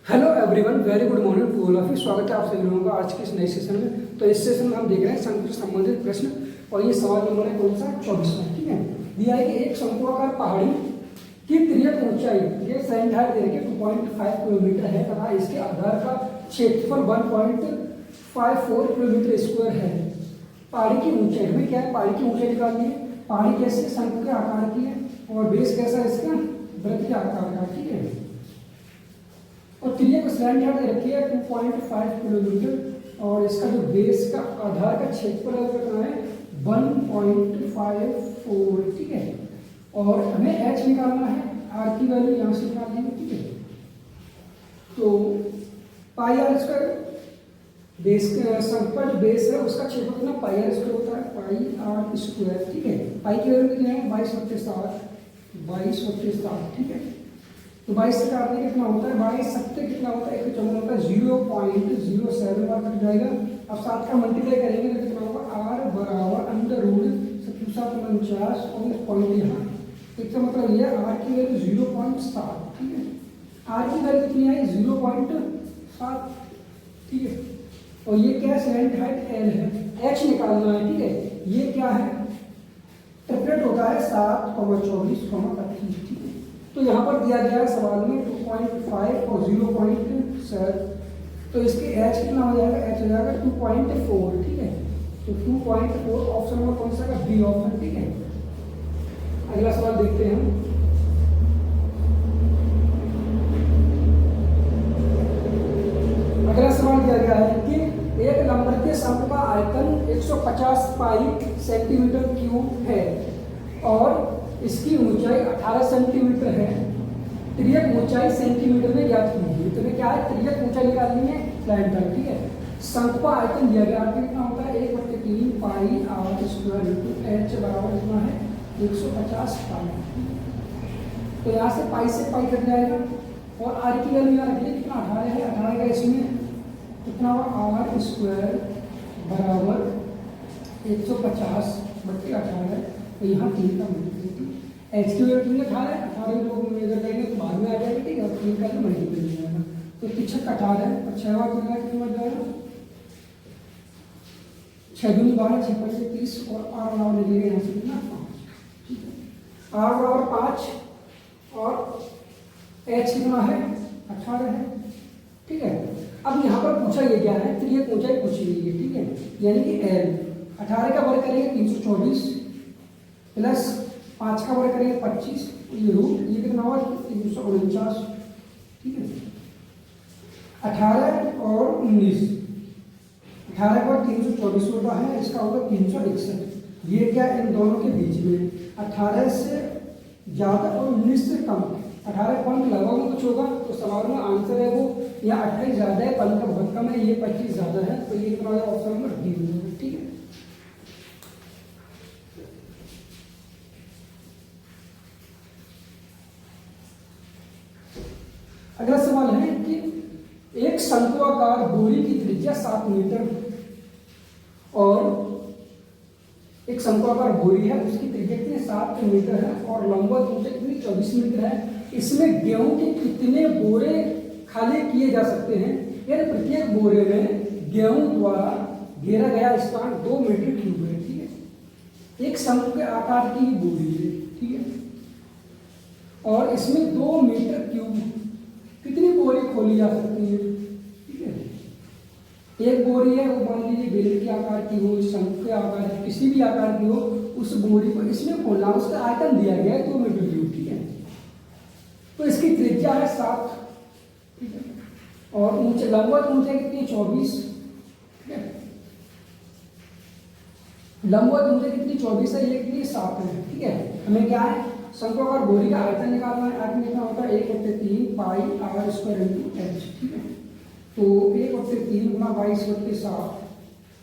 Hello everyone, very good morning to all of you. स्वागत है आप सभी लोगों का आज के इस नए सेशन में। तो इस सेशन में हम देख रहे हैं शंकु से संबंधित प्रश्न और ये सवाल नंबर है कौन सा 24वां। ठीक है, दिया है कि एक शंकुआकार पहाड़ी की तिर्यक ऊंचाई ये सैंड हाइट दे रखी 2.5 किलोमीटर है तथा इसके आधार का क्षेत्रफल 1.54 किलोमीटर स्क्वायर है। पहाड़ी की ऊंचाई हमें क्या है, पहाड़ी की ऊंचाई निकालनी है। पहाड़ी कैसे, शंकु के आकार की है और बेस कैसा है इसका, वृत्त के आकार का। ठीक है, और तिर्यक सैंड हाइट दे रखी है 2.5 किलोमीटर और इसका जो बेस का आधार का क्षेत्रफल कितना है 1.54। ठीक है, और हमें h निकालना है, r की वैल्यू यहाँ से निकाल देंगे। ठीक है, तो पाई आर स्क्वायर बेस संपर्क बेस है उसका क्षेत्रफल कितना पाई आर स्क्वायर होता है, पाई आर स्क्वायर। ठीक है, पाई की वैल्यू कितनी है 22/7। ठीक है, तो 22 से काटने कितना होता है, 22 सत्ते कितना होता है 114 होता है, 0.07 बार कट जाएगा। अब 7 का मल्टीप्लाई करेंगे तो कितना होगा, r बराबर अंडर रूट 749 और इस पॉइंट यहाँ। इसका मतलब ये r की वैल्यू 0.7। ठीक है, r की वैल्यू कितनी है 0.7। ठीक है, और ये क्या है, सैंड हाइट l है, h निकालना है। ठीक है, ये क्या है, ट्रिपलेट होता है 7, 24, 25। ठीक है, तो यहाँ पर दिया गया है सवाल में 2.5 और 0.7, तो इसके h कितना हो जाएगा, h हो जाएगा 2.4। ठीक है, तो 2.4 ऑप्शन नंबर कौन सा है, बी ऑप्शन। ठीक है, अगला सवाल देखते हैं हम। अगला सवाल दिया गया है कि एक नंबर के शंकु का आयतन 150 पाई सेंटीमीटर क्यूब है और इसकी ऊंचाई 18 सेंटीमीटर है। तिर्यक ऊंचाई सेंटीमीटर में ज्ञात कीजिए। तो क्या है, तिर्यक ऊंचाई निकालनी है स्लैंट पर। ठीक है, शंकु का आयतन दिया गया कितना होता है 1/3 पाई आर स्क्वायर इंटू एच बराबर कितना है 150 पाई। तो यहाँ से पाई कट जाएगा और आर की वैल्यू यहाँ रखिए कितना 18 है, 18 का इसमें कितना हुआ आर स्क्वायर बराबर 150/18 है। तो यहाँ 3 का मल्टीप्लिकेशन एच की वैल्यू तुमने 18 लोग मेजर करेंगे तो बाद में आ जाएगा। ठीक है, और 3 का मल्टीप्लिकेशन हो जाएगा तो 18 और 6 बार कितना बन जाएगा 6 दूनी 12, 6 5 30 और r बराबर ले लेंगे यहाँ से कितना 5। ठीक है, r बराबर 5 और h कितना है 18 है। ठीक है, अब यहाँ पर पूछा ये क्या है, तिर्यक ऊंचाई पूछी गई है। ठीक है, यानी कि l 18 का वर्ग करेंगे 324 प्लस 5 का वर्ग करेंगे 25, ये रूट ये कितना हुआ 349। ठीक है, 18 और 19, 18 का 324 होता है, इसका होगा 361। ये क्या इन दोनों के बीच में 18 से ज़्यादा और 19 से कम। 18 पॉइंट लगभग में कुछ होगा तो सवाल में आंसर है वो या 28 ज़्यादा है, पल का बहुत कम है, ये 25 ज़्यादा है, तो ये कितना ऑप्शन नंबर डी होगा। ठीक है, अगला सवाल है कि एक शंकुआकार बोरी की त्रिज्या 7 मीटर और एक शंकुआकार बोरी है उसकी त्रिज्या कितनी 7 मीटर है और लंबवत ऊंचाई कितनी 24 मीटर है। इसमें गेहूं के कितने बोरे खाली किए जा सकते हैं, यानी प्रत्येक बोरे में गेहूं द्वारा घेरा गया स्थान 2 मीटर क्यूब है। ठीक है, एक शंकु के आकार की बोरी है। ठीक है, और इसमें 2 मीटर क्यूब कितनी बोरी खोली जा सकती है। ठीक है, एक बोरी है वो मान लीजिए बेलन के आकार की हो, शंकु के आकार की, किसी भी आकार की हो, उस बोरी को इसमें खोलना, उसका आयतन दिया गया है 2 मीटर क्यूब। ठीक है, तो इसकी त्रिज्या है 7। ठीक है, और ऊंचे लंबवत ऊंचाई कितनी 24। ठीक है, लंबवत ऊंचाई कितनी 24 है, ये कितनी 7 है। ठीक है, हमें क्या है शंकुआकार बोरी का आयतन निकालना है। आयतन कितना होता है 1/3 पाई आर स्क्वायर इंटू एच। ठीक है, तो 1/3 गुना 22/7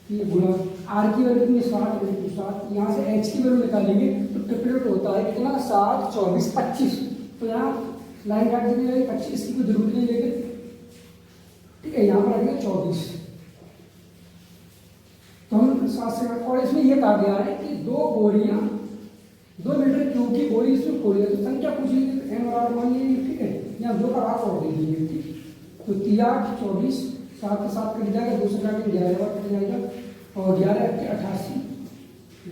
ये गुना आर की वैल्यू कितनी 7 इंटू 7, यहाँ से एच की वैल्यू निकालेंगे तो ट्रिपलेट होता है कितना 7, 24, 25। तो यहाँ लाइन काट देंगे 25 की कोई जरूरत नहीं लेकिन। ठीक है, यहाँ पर आएगा 24 तो हम 7 से, और इसमें यह कहा गया है कि 2 बोरियां 2 मीटर क्यूब की बोरी इसमें खोली है तो संख्या पूछी एन बराबर मान लीजिए। ठीक है, यहाँ 2 का भाग और दे दीजिए। ठीक, तो 3×8 = 24, 7 के 7 कट जाएगा, 2 से काटेंगे 11 कट जाएगा, और 11×8 = 88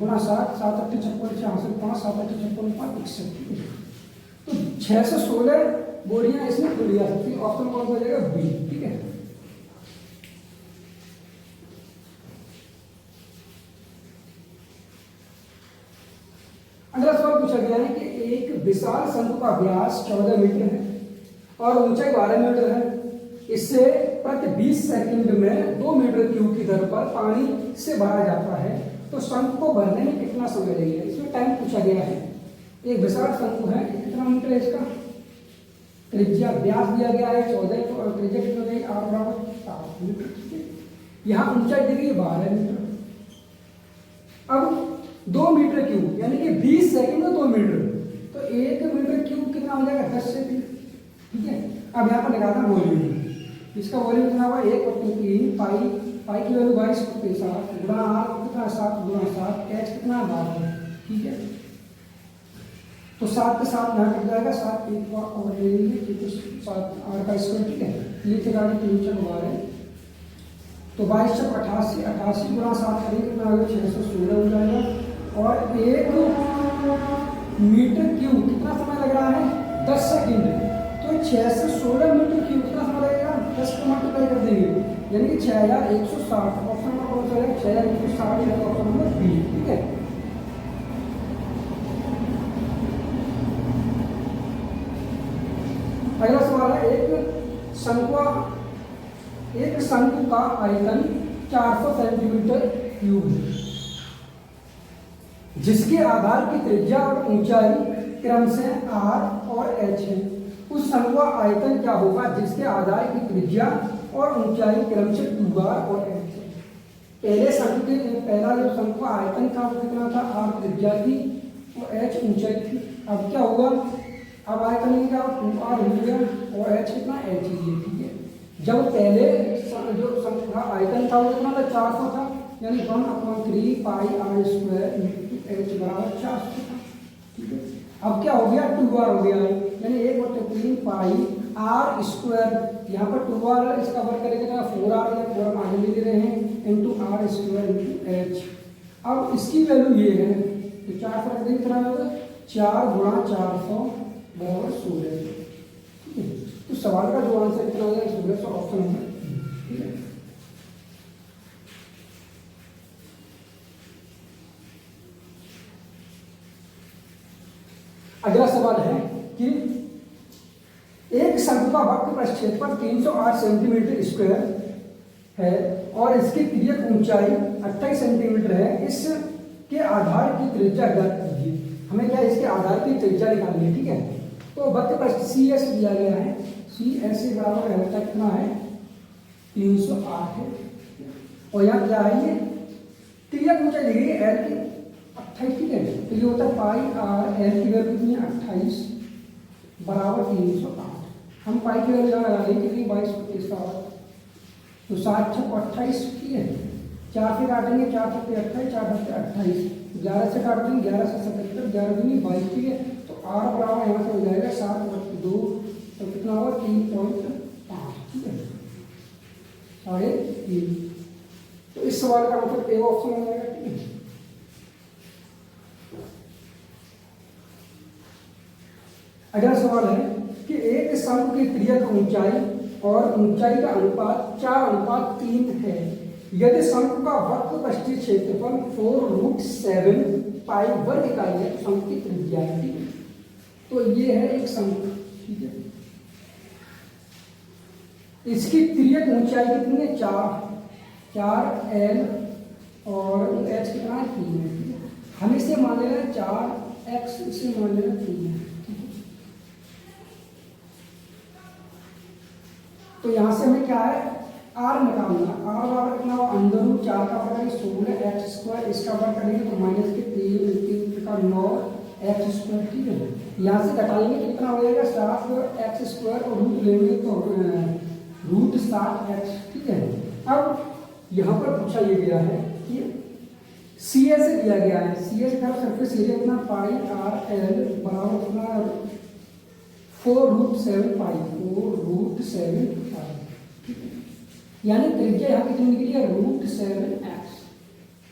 गुणा 7, 7 × 8 = 56, 66, 5 7 × 8 = 56, 61। तो 616 बोरियां इसमें खुली जा सकती है। ऑप्शन कौन सा हो जाएगा? बी। ठीक है, अगला सवाल पूछा गया है कि एक विशाल शंकु का व्यास 14 मीटर है और ऊंचाई 12 मीटर है। इससे प्रति 20 सेकंड में 2 मीटर क्यूब की दर पर पानी से भरा जाता है, तो शंकु को भरने में कितना समय लगेगा? इसमें टाइम पूछा गया है। एक विशाल शंकु है, कितना मीटर है इसका? त्रिज्या व्यास दिया गया है 14, तो त्रिज्या कितना देगी? 8 = 7 मीटर। ठीक है, यहाँ ऊंचाई दी गई 12 मीटर। अब 2 मीटर क्यूब यानी कि 20 सेकंड में 2 मीटर, तो 1 मीटर क्यूब कितना हो जाएगा? 10 सेकंड। ठीक है, अब यहाँ पर निकालना वॉल्यूम। इसका वॉल्यूम कितना हुआ? 1/3 पाई की वैल्यू 22/7 गुणा आर कितना? 7 × 7, एच कितना? 12। ठीक है, तो 7 के 7 यहाँ कट जाएगा, 7 एक और ले लीजिए, तो 7 आर का स्क्वायर। ठीक है, नीचे गाड़ी 3 × 12, तो 22 × 88, 88 गुणा 7 करेंगे कितना आ गया? 616 हो जाएगा। और 1 मीटर क्यूब कितना समय लग रहा है? 10 सेकंड। तो 616 मीटर क्यूब कितना समय लगेगा? 10 को मल्टीप्लाई कर देंगे, यानी कि 6160। ऑप्शन नंबर कौन सा है? 6160 है, ऑप्शन नंबर बी। ठीक है, अगला सवाल है एक शंकु का आयतन 400 सेंटीमीटर क्यूब है, जिसके आधार की त्रिज्या और ऊंचाई क्रमशः r और h है। उस शंकु का आयतन क्या होगा जिसके आधार की त्रिज्या और ऊंचाई क्रमशः 2r और h है? पहला जो शंकु का आयतन था वो कितना था? r त्रिज्या थी और h ऊंचाई थी। अब क्या होगा? अब आयतन क्या 2r हो गया और h कितना? h ही है। ठीक है, जब पहले जो शंकु का आयतन था वो कितना था? 400 था, यानी 1/3 पाई r स्क्वायर इंटू h बराबर 400 था। ठीक है, अब क्या हो गया? 2r हो गया है, यानी 1/3 पाई r स्क्वायर, यहाँ पर 2r इसका वर्ग करेंगे तो 4r या 4 हम आगे ले ले रहे हैं, into r square into h। अब इसकी वैल्यू ये है, तो 400 रख देंगे, कितना होगा? 4 × 400 बराबर 16। ठीक है, तो सवाल का जो आंसर कितना हो जाएगा? 1600, ऑप्शन नंबर। ठीक है, अगला सवाल है कि एक शंकु का वक्र प्रक्षेपण 308 सेंटीमीटर स्क्वायर है और इसकी तिर्यक ऊंचाई 28 सेंटीमीटर है। इसके आधार की त्रिज्या ज्ञात कीजिए। हमें क्या इसके आधार की त्रिज्या निकालनी है। ठीक है, तो वक्र प्रक्षेपण सी एस दिया गया है, सी एस बराबर रहता कितना है? 308 है, और यहाँ क्या है? ये तिर्यक ऊंचाई दी गई है एल की 28। ठीक है, तो ये होता है पाई आर, एल की वैल्यू कितनी है? 28 बराबर 308। हम पाई की वैल्यू यहाँ लगा देंगे कि 22/7, तो 7 × 28। ठीक है, 4 से काटेंगे, 4 × 28, 4 × 28, 11 से काट देंगे, 11 से 77, 11 दूनी 22। ठीक है, तो r बराबर यहाँ से हो जाएगा 7/2, तो कितना होगा? 3.5। ठीक है, 3.5। तो इस सवाल का मतलब ए ऑप्शन हो जाएगा। ठीक है, अगला सवाल है कि एक शंकु की तिर्यक ऊंचाई और ऊंचाई का अनुपात 4:3 है। यदि शंकु का वक्र पृष्ठीय क्षेत्रफल 4√7 पाई वर्ग इकाई है, तो शंकु की त्रिज्या है। ठीक है, तो ये है एक शंकु। ठीक है, इसकी तिर्यक ऊंचाई कितनी है? 4l और h कितना है? 3 है। ठीक है, हम इसे मान ले रहे हैं 4x, इसे मान ले रहे हैं 3 है। तो यहाँ से हमें क्या है? r निकालना। r बराबर कितना हुआ? √4 का वर्ग 16 x स्क्वायर, इसका वर्ग करेंगे तो माइनस के 3 का 9 x स्क्वायर। ठीक है, यहाँ से घटाएंगे तो कितना हो जाएगा? 7x स्क्वायर, और रूट लेंगे तो √7x। ठीक है, अब यहाँ पर पूछा ये गया है कि सी एस दिया गया है, सी एस का सरफेस एरिया कितना? पाई आर एल बराबर कितना? 4√7 पाई, 4√7 पाई। ठीक है, यानी त्रिज्या यहाँ कितनी निकली है, √7x।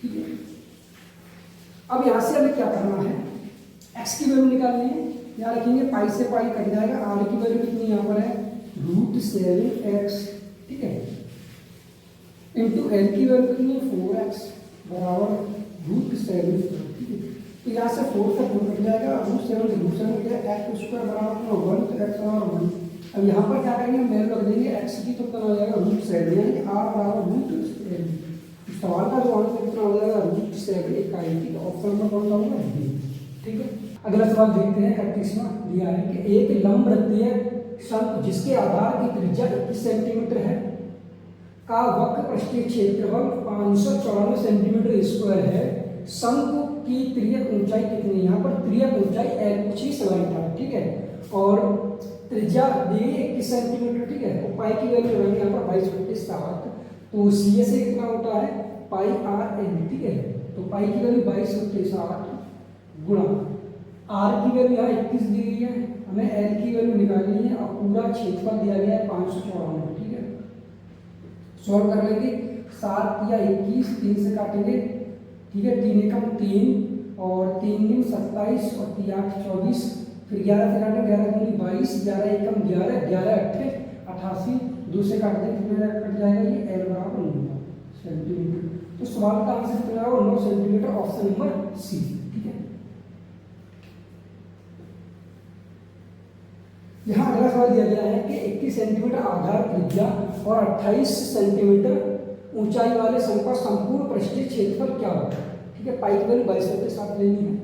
ठीक है, अब यहाँ से हमें क्या करना है, x की वैल्यू निकालनी है। यहाँ रखेंगे पाई से पाई कट जाएगा, r की वैल्यू कितनी यहाँ पर है, √7x। ठीक है, इंटू l की वैल्यू कितनी है, 4x बराबर √7। ठीक है, तो यहाँ से 4 से 4 कट जाएगा, √7 x स्क्वायर बराबर 1, तो x बराबर 1। अब यहाँ पर क्या करेंगे, वैल्यू रख देंगे x की, तो कितना हो जाएगा √7, यानी कि r बराबर √7। सवाल का जो आंसर कितना हो जाएगा, √7 इकाई। ठीक है, ऑप्शन नंबर कौन सा होगा, डी। ठीक है, अगला सवाल देखते हैं। 31वां दिया है कि एक लंब वृत्तीय शंकु जिसके आधार की त्रिज्या 21 सेंटीमीटर है का वक्र पृष्ठीय क्षेत्रफल 594 सेंटीमीटर स्क्वायर है, शंकु की तिर्यक ऊंचाई कितनी है, यहाँ पर तिर्यक ऊंचाई l पूछी सवाल था। ठीक है, और त्रिज्या दी गई 21 सेंटीमीटर। ठीक है, तो पाई की वैल्यू रहेगी यहाँ पर 22/7, तो सी से कितना होता है, पाई आर एन। ठीक है, तो पाई की वैल्यू 22/7 गुणा आर की वैल्यू यहाँ 21 दी गई है, हमें एल की वैल्यू निकालनी है, और पूरा क्षेत्रफल दिया गया है 594। ठीक है, सॉल्व कर लेंगे, 7 या 21, 3 से काटेंगे। ठीक है, 3 एकम 3 और 3 दिन 27 और 3 8 24, फिर 11 से काटें, 11 दूनी 22, 11 एकम 11, 11 अट्ठे 88, 2 से काट दें, कितना कट जाएगा, ये एल बराबर 9 सेंटीमीटर। तो सवाल का आंसर कितना होगा, 9 सेंटीमीटर, ऑप्शन नंबर सी। ठीक है, यहाँ अगला सवाल दिया गया है कि 21 सेंटीमीटर आधार त्रिज्या और 28 सेंटीमीटर ऊंचाई वाले शंकु का संपूर्ण पृष्ठीय क्षेत्रफल क्या होगा। ठीक है, पाई की वैल्यू 22/7 लेनी है।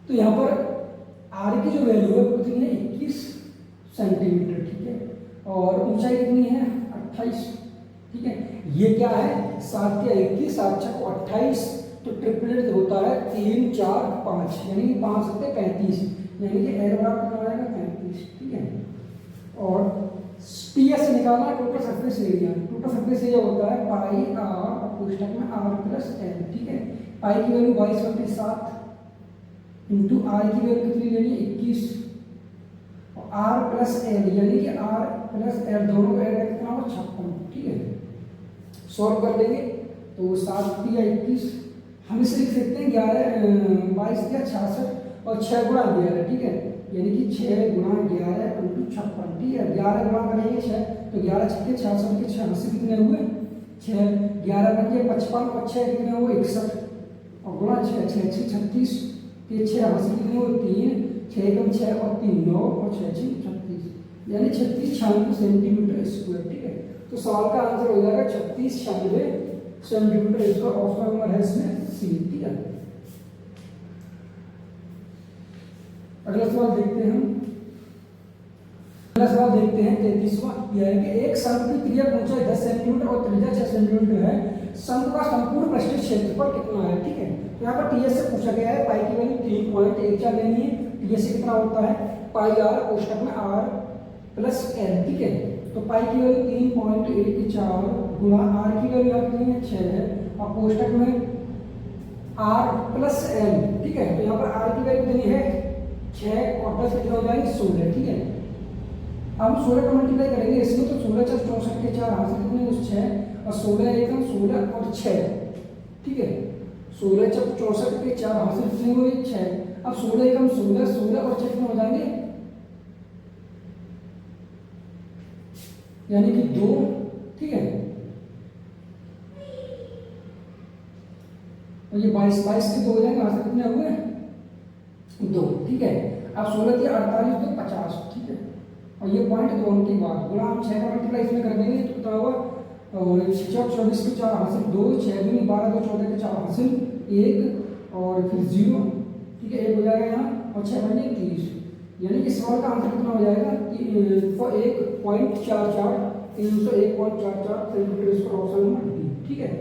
तो यहाँ पर आर की जो वैल्यू है वो कितनी है, 21 सेंटीमीटर। ठीक है, और ऊंचाई कितनी है, 28। ठीक है, ये क्या है, 7 या 21, 7 6 28, तो ट्रिपलेट होता है 3 4 5, यानी कि 5 7 35, यानी कि एल बराबर कितना आएगा, 35। ठीक है, और टीएस निकालना, total surface area. Total surface area होता है पाई आर कोष्ठक में आर प्लस एल। ठीक है, पाई की वैल्यू 22/7 इंटू आर की वैल्यू कितनी लेनी है, 21, और आर प्लस एल, यानी कि आर प्लस एल दोनों का एरिया कितना होगा, 56। ठीक है, सॉल्व कर देंगे, तो 7 या 21, हम इसे लिख सकते हैं 11 22 या 66 और 6 गुणा 11। ठीक है, यानी कि 6 गुणा 11 इंटू 56। ठीक है, 11 गुणा करेंगे 6, तो 11 छक्के 66 के 86 कितने हुए, 6, 11 बन 55 और 6 कितने हुए, 61, और गुणा 6 6 6 36 के 86 कितने हुए, 3, 6 एकम 6 और 3 9 और 6 6 36, यानी 3696 सेंटीमीटर स्क्वायर। ठीक है, तो सवाल का आंसर हो जाएगा 3696 सेंटीमीटर स्क्वायर, ऑप्शन नंबर है इसमें सी। ठीक है, अगला सवाल देखते हैं हम। अगला सवाल देखते हैं 33वां, यह है कि एक शंकु की तिर्यक ऊंचाई 10 सेंटीमीटर और त्रिज्या 6 सेंटीमीटर है, शंकु का संपूर्ण पृष्ठीय क्षेत्रफल कितना है। ठीक है, तो यहाँ पर टीएस से पूछा गया है, पाई की वैल्यू 3.14 लेनी है, टीएस से कितना होता है, पाई आर कोष्ठक में आर प्लस एल। ठीक है, तो पाई की वैल्यू 3.14 गुणा आर की वैल्यू कितनी है, 6 है, और कोष्ठक में आर प्लस एल। ठीक है, तो यहाँ पर आर की वैल्यू कितनी है, 6 और 10 कितना हो जाएंगे, 16। ठीक है, अब 16 का मल्टीप्लाई करेंगे इसमें, तो 16 4 64 के 4 हासिल कितने हैं, 6, और 16 एकम 16 और 6। ठीक है, 16 4 64 के 4 हासिल कितने हुए, 6, अब 16 एकम 16, 16 और 6 कितने हो जाएंगे, यानी कि 2। ठीक है, और ये 22 के 2 हो जाएंगे, हासिल कितने हुए, 2। ठीक है, अब 16 के 48 2 50। ठीक है, और ये पॉइंट 2 के बाद गुणा हम 6 का मल्टीप्लाई इसमें कर देंगे, तो कितना होगा, और 6 24 के 4 हासिल 2, 6 दूनी 12 2 14 के 4 हासिल 1, और फिर 0। ठीक है, 1 हो जाएगा यहाँ, और 6 बने 30, यानी कि सवाल का आंसर कितना हो जाएगा, 1.44 301.44 centimetre square, option number D. ठीक है,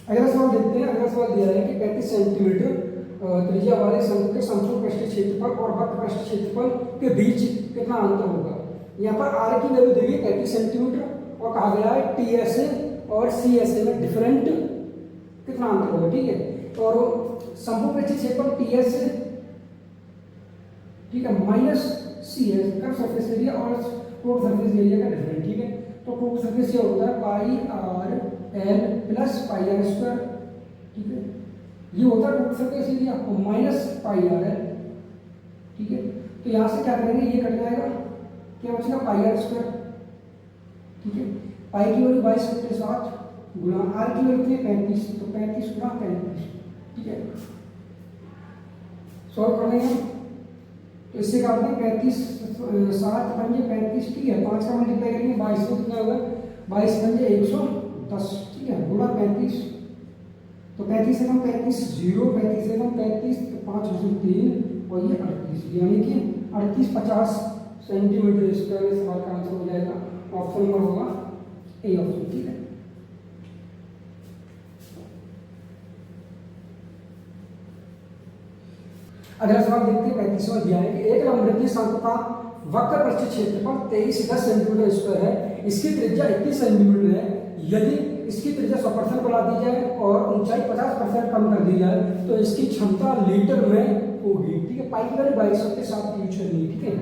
अगला सवाल देखते हैं। अगला सवाल दिया है कि 35 सेंटीमीटर त्रिज्या वाले शंकु के संपूर्ण पृष्ठीय क्षेत्रफल और वक्र पृष्ठीय क्षेत्रफल के बीच कितना अंतर होगा। यहाँ पर आर की वैल्यू दी है 35 सेंटीमीटर, और कहा गया है टीएसए और सीएसए में डिफरेंट कितना अंतर होगा। ठीक है, और संपूर्ण पृष्ठीय क्षेत्रफल टीएसए, ठीक है, माइनस सी है कर्व सरफेस एरिया और टोटल सरफेस एरिया का डिफरेंस, ठीक है। तो टोटल सरफेस ये होता है pi R L plus pi R square, ठीक है। ये होता है टोटल सरफेस एरिया और माइनस पाई आर एल, ठीक है। तो यहाँ से क्या करेंगे, ये कट जाएगा, क्या बचेगा पाई आर स्क्वायर, ठीक है। पाई की वैल्यू 22/7 गुणा आर की वैल्यू कितनी 35, तो 35 गुणा 35, ठीक है। सॉल्व कर लेंगे तो इससे क्या होता है 35 7 पंजे 35, ठीक है। 5 का मल्टीप्लाई करेंगे 22 से कितना होगा 22 पंजे 110, ठीक है, गुणा 35, तो 35 से कम 35 0, 35 से कम 35 तो 5 और 3 और ये 38, यानी कि 3850 सेंटीमीटर स्क्वायर। इस सवाल का आंसर हो जाएगा ऑप्शन नंबर होगा ए ऑप्शन, ठीक है। अगला सवाल देखते हैं 35वां दिया है कि एक लंबवृत्तीय शंकु का वक्र पृष्ठीय क्षेत्रफल 2310 सेंटीमीटर स्क्वायर है, इसकी त्रिज्या 21 सेंटीमीटर है। यदि इसकी त्रिज्या 100% बढ़ा दी जाए और ऊंचाई 50% कम कर दी जाए तो इसकी क्षमता लीटर में होगी, ठीक है। पाई की वैल्यू 2200 के साथ यूज करनी है, ठीक है।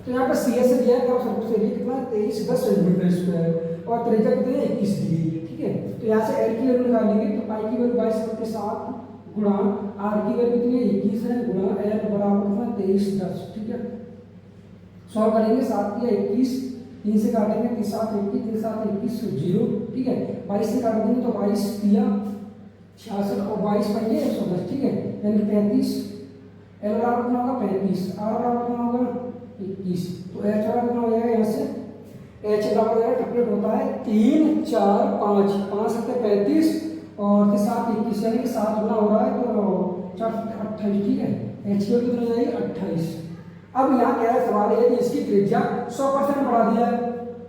तो यहाँ पर सी एस दिया है, सरफेस एरिया कितना 2310 सेंटीमीटर स्क्वायर और त्रिज्या कितनी है 21 डिग्री, ठीक है। तो यहाँ से एल की वैल्यू निकालेंगे तो पाई की वैल्यू 2200 के साथ गुणा आर की वैल्यू कितनी है 21 है गुणा एल बराबर कितना 2310, ठीक है। सॉल्व करेंगे 7 या 21, 3 से काटेंगे 3 7 21, 3 7 21 0, ठीक है। 22 से काट देंगे तो 22 या 66 और 22 पंजे 110, ठीक है, यानी 35। एल बराबर कितना होगा 35, आर बराबर कितना होगा 21, तो एच बराबर कितना हो जाएगा यहाँ से एच बराबर हो जाएगा, ट्रिपलेट होता है 3 4 5, 5 7 35 और 7 21, यानी कि 7 गुना हो रहा है तो 4 28, ठीक है। एच की वैल्यू कितनी हो जाएगी 28। अब यहाँ क्या है सवाल है कि इसकी त्रिज्या 100% बढ़ा दिया है,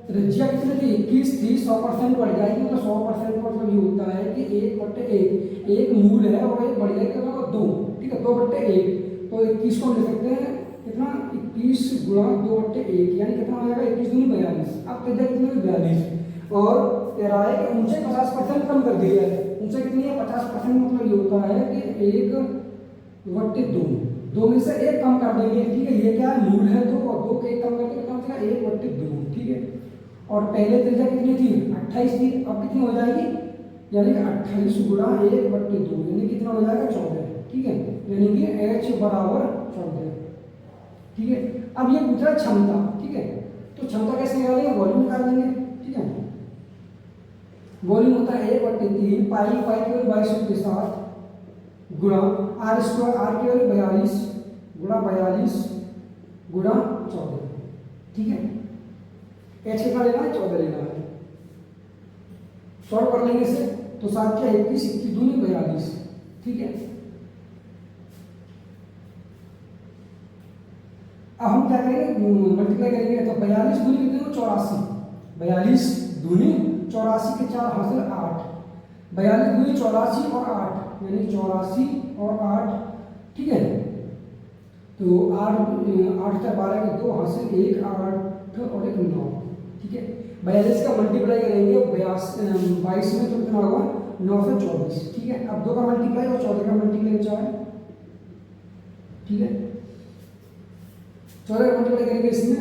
त्रिज्या कितनी थी 21 थी, 100% बढ़ जाएगी, तो 100% का मतलब ये होता है कि 1/1, एक मूल है और एक बढ़ जाएगा कितना 2, ठीक है, 2/1, तो 21 को ले सकते हैं कितना 21 गुणा 2/1, यानी कितना हो जाएगा 21 दूनी 42। अब त्रिज्या कितनी हुई 42 और कह रहा है कि ऊंचाई 50% कम कर दिया है। ऊंचाई कितनी है 50%, मतलब ये होता है कि 1/2, 2 में से 1 कम कर देंगे, ठीक है। ये क्या है मूल है 2 और 2 के 1 कम करके कितना हो जाएगा 1/2, ठीक है। और पहले त्रिज्या कितनी थी 28 थी, अब कितनी हो जाएगी यानी कि 28 गुणा 1/2, यानी कितना हो जाएगा 14, ठीक है, यानी कि h बराबर 14, ठीक है। अब ये पूछ रहा है क्षमता, ठीक है, तो क्षमता कैसे निकालेंगे, वॉल्यूम निकाल लेंगे, ठीक है। वॉल्यूम होता है 1/3 पाई की वैल्यू 2200 के साथ गुणा आर स्क्वायर, आर की वैल्यू 42 गुणा 42 गुणा 14, ठीक है। एच कितना लेना है 14 लेना है। सॉल्व कर लेंगे इसे तो 7 क्या 21, 21 दूनी 42, ठीक है। अब हम क्या करेंगे मल्टीप्लाई करेंगे तो 42 दूनी कितने हो 84, 42 दूनी 84 के 4 हासिल 8, 42 दूनी 84 और 8 यानी 84 और 8, ठीक है। तो 8 8 12 के 2 हासिल 1 8 और 1 9, ठीक है। 42 का मल्टीप्लाई करेंगे 22 में तो कितना होगा 9 से 24, ठीक है। अब 2 का मल्टीप्लाई और 14 का मल्टीप्लाई 4, ठीक है। 14 का मल्टीप्लाई करेंगे इसमें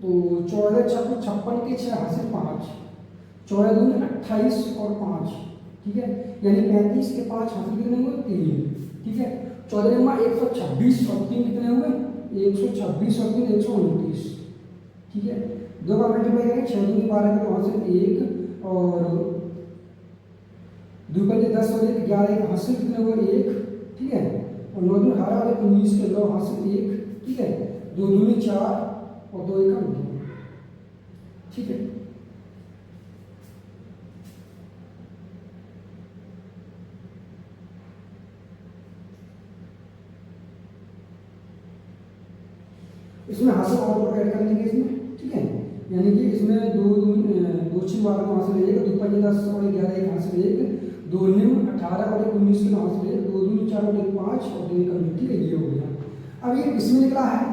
तो 14 6 56 के 6 हासिल 5, 14 दूनी 28 और 5, ठीक है, यानी 35 के 5 हासिल कितने हुए 3, ठीक है। 14 में 126 और 3 कितने हुए 126 और 3 129, ठीक है। 2 का मल्टीप्लाई करेंगे 6 दूनी 12 के 5 से 1 और 2 पंजे 10 और 1 11 हासिल कितने हुए 1, ठीक है। और 9 दूनी 18 और 19 के 9 हासिल 1, ठीक है। 2 दूनी 4 और 2 1 2, ठीक है। इसमें हासिल और ऐड कर लेंगे इसमें, ठीक है, यानी कि इसमें 2 6 12 को हासिल 1, 2 5 10 और 11 1 हासिल 1, 2 9 18 और 19 के हासिल 1, 2 2 4 और 1 5 और 2 1, ठीक है, ये हो गया। अब ये इसमें निकला है,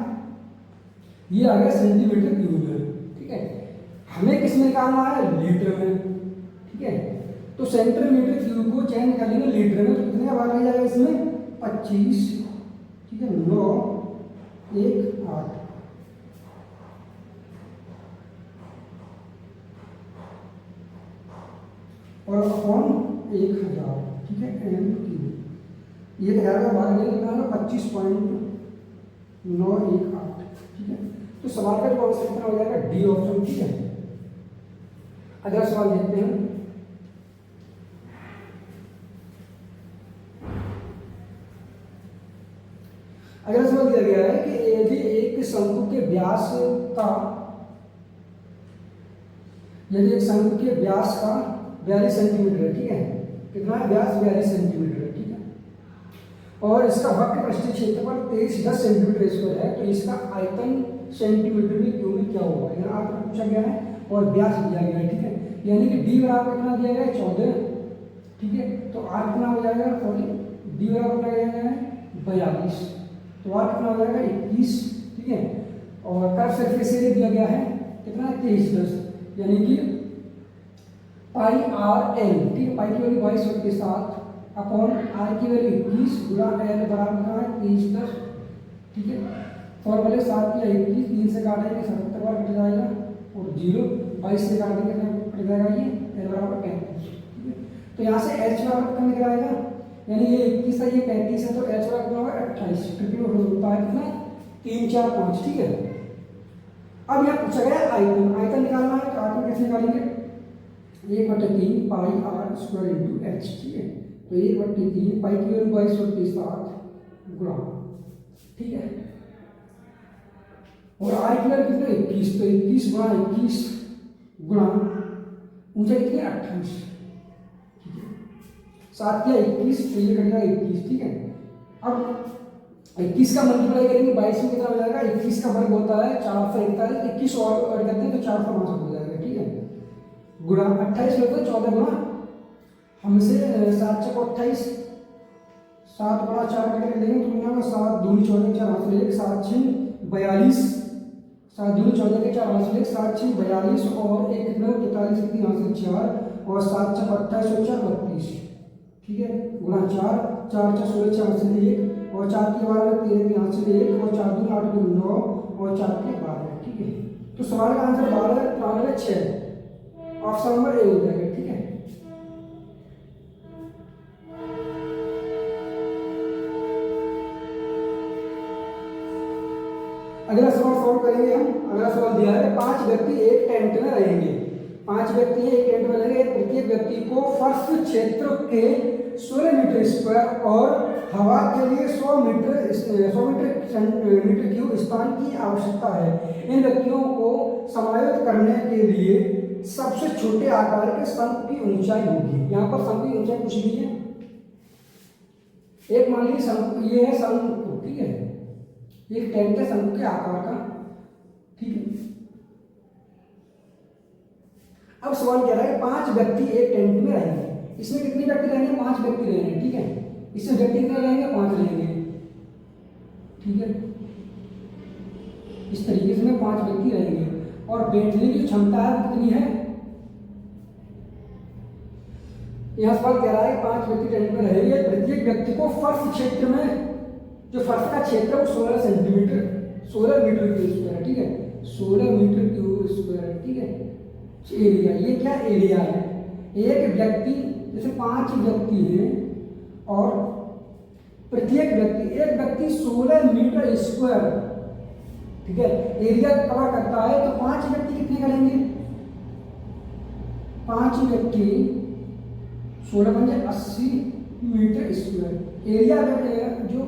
ये आ गया सेंटीमीटर क्यूब में, ठीक है। हमें किसमें निकालना है लीटर में, ठीक है। तो सेंटीमीटर क्यूब को चेंज कर लेंगे लीटर में, तो कितने का भाग आ जाएगा इसमें 25, ठीक है, 9 1 8, और अपॉन 1000, ठीक है, एम क्यू। ये क्या है, भाग देंगे कितना होगा, 25.918, ठीक है। तो सवाल का जो आंसर कितना हो जाएगा, डी ऑप्शन, ठीक है। अगला सवाल देखते हैं। अगला सवाल दिया गया है कि यदि एक शंकु के व्यास का 42 सेंटीमीटर है, ठीक है, कितना है, व्यास 42 सेंटीमीटर है, ठीक है, और इसका वक्र पृष्ठीय क्षेत्रफल 2310 सेंटीमीटर स्क्वायर है, तो इसका आयतन सेंटीमीटर में क्यों में क्या होगा, यहाँ आपको पूछा गया है और व्यास दिया गया है, ठीक है। यानी कि डी बराबर कितना दिया गया है, 14, ठीक है, तो आर कितना हो जाएगा, सॉरी, डी बराबर कितना दिया गया है, 42, तो आर कितना हो जाएगा, 21, ठीक है। और कर्व सरफेस एरिया दिया गया है कितना, 2310, यानी कि पाई आर एल, ठीक है, पाई की वैल्यू 22 के साथ अपॉन आर की वैल्यू 21 गुणा एल बराबर है 2310, ठीक है। फॉर्मूले 7 या 21, 3 से काटेंगे 77 बार कट जाएगा, और 0 22 से काटेंगे कट जाएगा, ये एल बराबर 35, ठीक है। तो यहाँ से एच बराबर कितना निकल आएगा, यानी ये 21 है, ये 35 है, तो एच बराबर कितना होगा, 28, ट्रिपल होता है कितना, 3 4 5, ठीक है। अब यहाँ पूछा गया आयतन निकालना है, तो आयतन कैसे निकालेंगे, 1/3 पाई आर स्क्वायर इंटू एच, ठीक है। तो 1/3 पाई की वैल्यू 22/7 गुणा, ठीक है, और आर की वैल्यू कितना, 21, तो 21 गुणा 21 गुणा ऊंचाई कितनी, 28, ठीक है, 7 या 21, तो ये कटेगा 21, ठीक है। अब 21 का मल्टीप्लाई करेंगे 22 में, कितना हो जाएगा, 21 का वर्ग होता है 441, 21 और करते हैं तो 462 हो जाएगा, ठीक है, गुणा 28 होता है 14 गुणा हमसे 7 × 28, 7 गुणा 4 करके लेंगे तो कितना होगा, 7 दूनी 14 4 हाथ लेंगे, 7 6 42, 7 दूनी 14 के 4 हाथ लेंगे, 7 6 42, और 1 कितना 43 कितनी हाथ से 4, और 7 × 28 और 4 32, ठीक है, गुणा 4 4 4 16 4 हाथ से 1, और 4 के 12 13 के हाथ से 1, और 4 दूनी 8 के 9, और 4 के 12, ठीक है। तो सवाल का आंसर 12 93 6, ऑप्शन नंबर ए हो जाएगा, ठीक है। अगला सवाल सॉल्व करेंगे हम। अगला सवाल दिया है 5 व्यक्ति एक टेंट में रहेंगे, 5 व्यक्ति एक टेंट में रहेंगे, प्रत्येक व्यक्ति को फर्श क्षेत्र के 16 मीटर स्क्वायर और हवा के लिए 100 मीटर क्यूब स्थान की आवश्यकता है। इन व्यक्तियों को समायोजित करने के लिए सबसे छोटे आकार के शंकु की ऊंचाई होगी। यहाँ पर शंकु की ऊंचाई कुछ भी है, एक मान लीजिए शंकु, ये है शंकु, ठीक है, एक टेंट है शंकु के आकार का, ठीक है। अब सवाल कह रहा है 5 व्यक्ति एक टेंट में रहेंगे, इसमें कितने व्यक्ति रहेंगे, 5 व्यक्ति रहेंगे, ठीक है। इसमें व्यक्ति कितने रहेंगे, 5 रहेंगे, ठीक है। इस तरीके से 5 व्यक्ति रहेंगे, और बैठने की क्षमता है कितनी है, यहां सवाल कह रहा है 5 व्यक्ति टेंट में रहेंगे, प्रत्येक व्यक्ति को फर्श क्षेत्र में, जो फर्श का क्षेत्र है वो 16 सेंटीमीटर 16 मीटर क्यूब स्क्वायर, ठीक है, 16 मीटर क्यूब स्क्वायर, ठीक है। एरिया, ये क्या एरिया है, एक व्यक्ति, जैसे 5 व्यक्ति हैं और प्रत्येक व्यक्ति, एक व्यक्ति 16 मीटर स्क्वायर, ठीक है, एरिया कवर करता है, तो 5 व्यक्ति कितने करेंगे, 5 व्यक्ति 16 बन 80 मीटर स्क्वायर। एरिया जो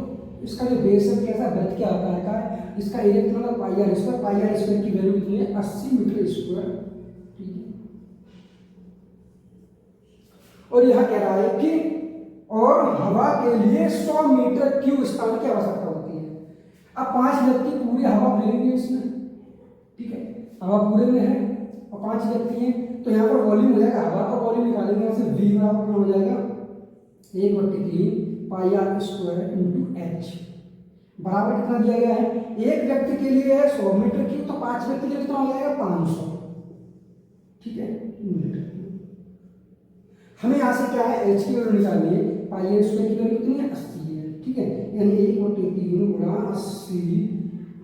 इसका जो बेस है कैसा, वृत्त के आकार का है, इसका एरिया कितना होगा, पाई आर स्क्वायर की वैल्यू कितनी है, 80 मीटर स्क्वायर, ठीक है। और यह कह रहा है कि और हवा के लिए 100 मीटर क्यूब स्थान की आवश्यकता होती है। अब 5 व्यक्ति पूरी हवा भरेंगे इसमें, ठीक है, हवा पूरे में है और 5 व्यक्ति हैं, तो यहाँ पर वॉल्यूम हो जाएगा, हवा का वॉल्यूम निकालेंगे, यहाँ से V बराबर हो जाएगा 1/3 पाई आर स्क्वायर इंटू एच, बराबर कितना दिया गया है, एक व्यक्ति के लिए है 100 मीटर क्यूब, तो 5 व्यक्ति के लिए कितना हो जाएगा 500, ठीक है, मीटर। हमें यहाँ से क्या है, एच की वैल्यू निकालनी है, पाई आर स्क्वायर की वैल्यू कितनी है, 80 है, ठीक है, यानी 1/3 गुणा 80,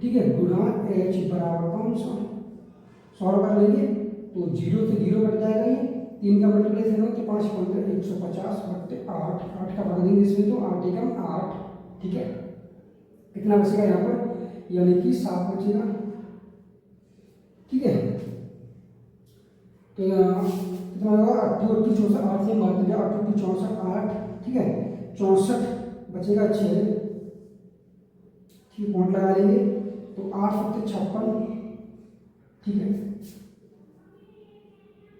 ठीक है, गुणा एच बराबर 500, 100 कर लेंगे तो 0 से 0 कट जाएगा ये, 3 का मल्टीप्लिकेशन हो तो 5 15 150 बट्टे 8, 8 का भाग देंगे इसमें तो 8 एकम 8, ठीक है। कितना बचेगा यहाँ पर, यानी कि 7 बचेगा, ठीक है। तो कितना होगा 8 8 64, 8 से मार दिया 8 8 64 8, ठीक है। 64 बचेगा 6, ठीक पॉइंट लगा लेंगे तो 8 56, ठीक है,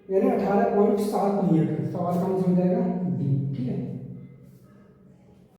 यानी 18.7 मिनट। सवाल का आंसर हो जाएगा डी, ठीक है।